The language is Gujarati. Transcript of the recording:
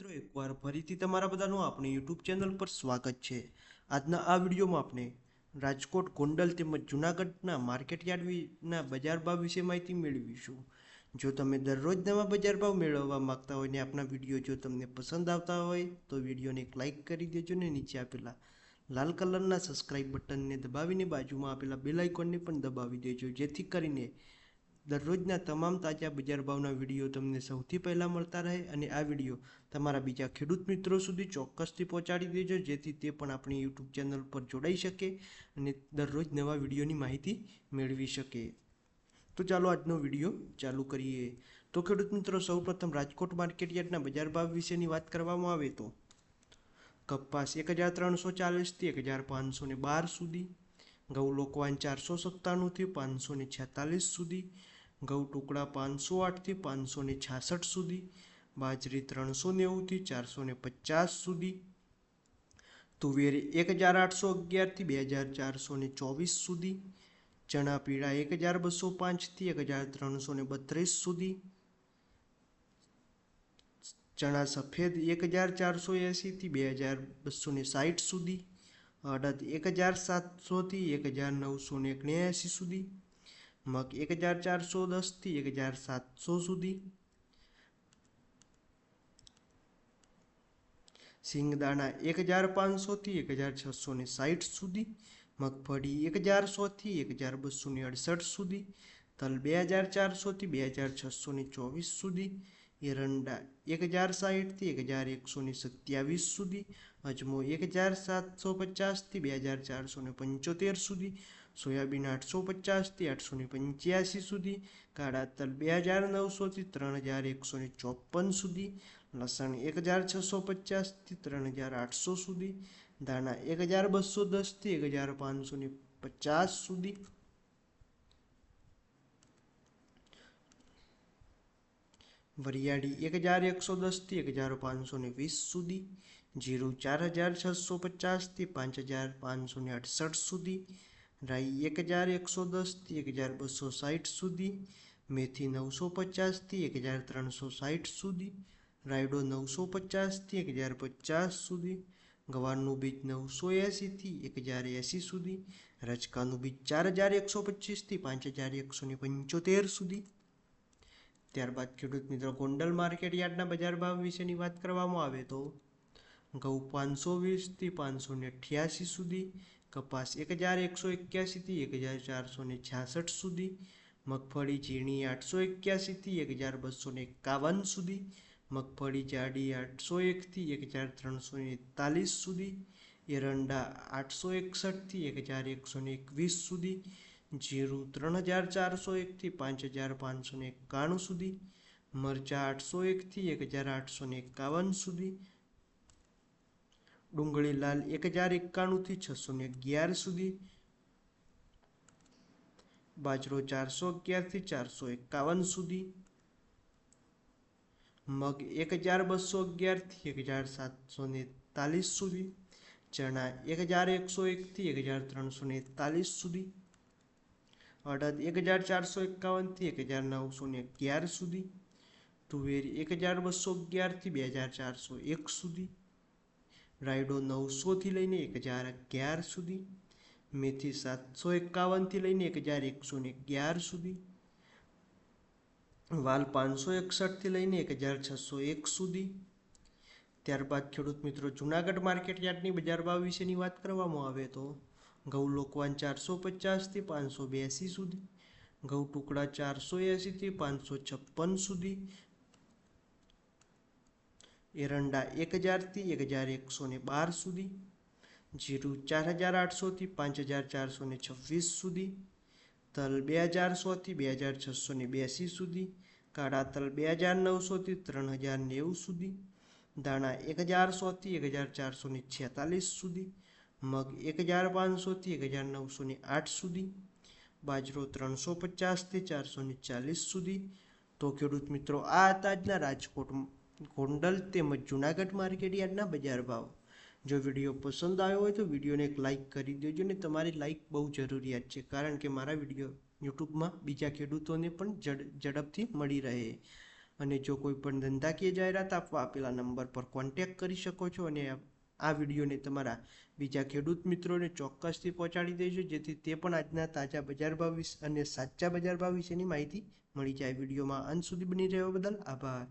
મિત્રો એકવાર ફરીથી તમારા બધાનું આપણી યુટ્યુબ ચેનલ પર સ્વાગત છે। આજના આ વિડીયોમાં આપણે રાજકોટ ગોંડલ તેમજ જૂનાગઢના માર્કેટયાર્ડના બજાર ભાવ વિશે માહિતી મેળવીશું। જો તમે દરરોજ નવા બજાર ભાવ મેળવવા માંગતા હોય ને આપણા વિડીયો જો તમને પસંદ આવતા હોય તો વિડીયોને એક લાઇક કરી દેજો ને નીચે આપેલા લાલ કલરના સબસ્ક્રાઇબ બટનને દબાવીને બાજુમાં આપેલા બેલ આઇકોનને પણ દબાવી દેજો, જેથી કરીને દરરોજના તમામ તાજા બજાર ભાવના વિડીયો તમને સૌથી પહેલાં મળતા રહે। અને આ વિડીયો તમારા બીજા ખેડૂત મિત્રો સુધી ચોક્કસથી પહોંચાડી દેજો, જેથી તે પણ આપણી યુટ્યુબ ચેનલ પર જોડાઈ શકે અને દરરોજ નવા વિડીયોની માહિતી મેળવી શકે। તો ચાલો આજનો વિડીયો ચાલુ કરીએ। તો ખેડૂત મિત્રો, સૌપ્રથમ રાજકોટ માર્કેટયાર્ડના બજાર ભાવ વિશેની વાત કરવામાં આવે તો કપાસ 1340થી 1512 સુધી, ઘઉં લોકવાન 497થી 546 સુધી, ઘઉં ટુકડા 508થી 566 સુધી, બાજરી 390થી 450 સુધી, તુવેર 1811થી 2424 સુધી, ચણા પીળા 1205થી 1332 સુધી, ચણા સફેદ 1480થી 2260 સુધી, અડદ 1700થી 1979 સુધી, મગ 1410થી 1700 સુધી, સિંગદાણા 1500થી 1660 સુધી, મગફળી 1100થી 1268 સુધી, તલ 2400થી 2624 સુધી, એરંડા 1060થી 1127 સુધી, અજમો 1750થી 2475 સુધી, સોયાબીન 850થી 885 સુધી, કાળા તલ 2900થી 3154 સુધી, લસણ 1650થી 3800 સુધી, ધાણા 1210થી 1550 સુધી, વરિયાળી 1110થી 1520 સુધી, જીરું 4650થી 5568 સુધી, રાઈ 1110થી 1260 સુધી, મેથી 950થી 1360 સુધી, રાયડો 950થી 1050 સુધી, ગવારનું બીજ 980થી 1080 સુધી, રચકાનું બીજ 4125થી 5175 સુધી। ત્યારબાદ ખેડૂત મિત્રો, ગોંડલ માર્કેટયાર્ડના બજાર ભાવ વિશેની વાત કરવામાં આવે તો ઘઉં 520થી 588 સુધી, કપાસ 1181થી 1466 સુધી, મગફળી ઝીણી 881થી 1251 સુધી, મગફળી જાડી 801થી 1341 સુધી, એરંડા 861થી 1121 સુધી, જીરું 3401થી 5591 સુધી, મરચાં 801થી 1851 સુધી, ડુંગળી લાલ 1091થી 611 સુધી, બાજરો 411થી 451 સુધી, મગ 1211થી 1743 સુધી, ચણા 1101થી 1341 સુધી, અડદ 1451થી 1911 સુધી, તુવેર 1211થી 2401 સુધી, રાયડો 900થી લઈને 1011 સુધી, મેથી 751થી લઈને 1111 સુધી, વાલ 561થી લઈને 1601 સુધી। ત્યારબાદ ખેડૂત મિત્રો, જૂનાગઢ માર્કેટયાર્ડની બજાર ભાવ વિશેની વાત કરવામાં આવે તો ઘઉં લોકવાન 450થી 582 સુધી, ઘઉં ટુકડા 480થી 556 સુધી, એરંડા 1000થી 1112 સુધી, જીરું 4800થી 5426 સુધી, તલ 2100થી 2682 સુધી, કાળા તલ 2900થી 3090 સુધી, દાણા 1100થી 1446 સુધી, મગ 1500થી 1908 સુધી, બાજરો 350થી 440 સુધી। તો ખેડૂત મિત્રો, આ હતા આજના રાજકોટ, ગોંડલ તેમજ જૂનાગઢ માર્કેટયાર્ડના બજાર ભાવ। જો વિડીયો પસંદ આવ્યો હોય તો વિડીયોને એક લાઇક કરી દેજો ને તમારી લાઇક બહુ જરૂરિયાત છે, કારણ કે મારા વિડીયો યુટ્યુબમાં બીજા ખેડૂતોને પણ ઝડપથી મળી રહે। અને જો કોઈ પણ ધંધાકીય જાહેરાત આપવા આપેલા નંબર પર કોન્ટેક્ટ કરી શકો છો અને આ વિડીયોને તમારા બીજા ખેડૂત મિત્રોને ચોક્કસથી પહોંચાડી દેજો, જેથી તે પણ આજના તાજા બજાર ભાવ વિશે અને સાચા બજાર ભાવ વિશેની માહિતી મળી જાય. વિડીયોમાં અંત સુધી બની રહેવા બદલ આભાર.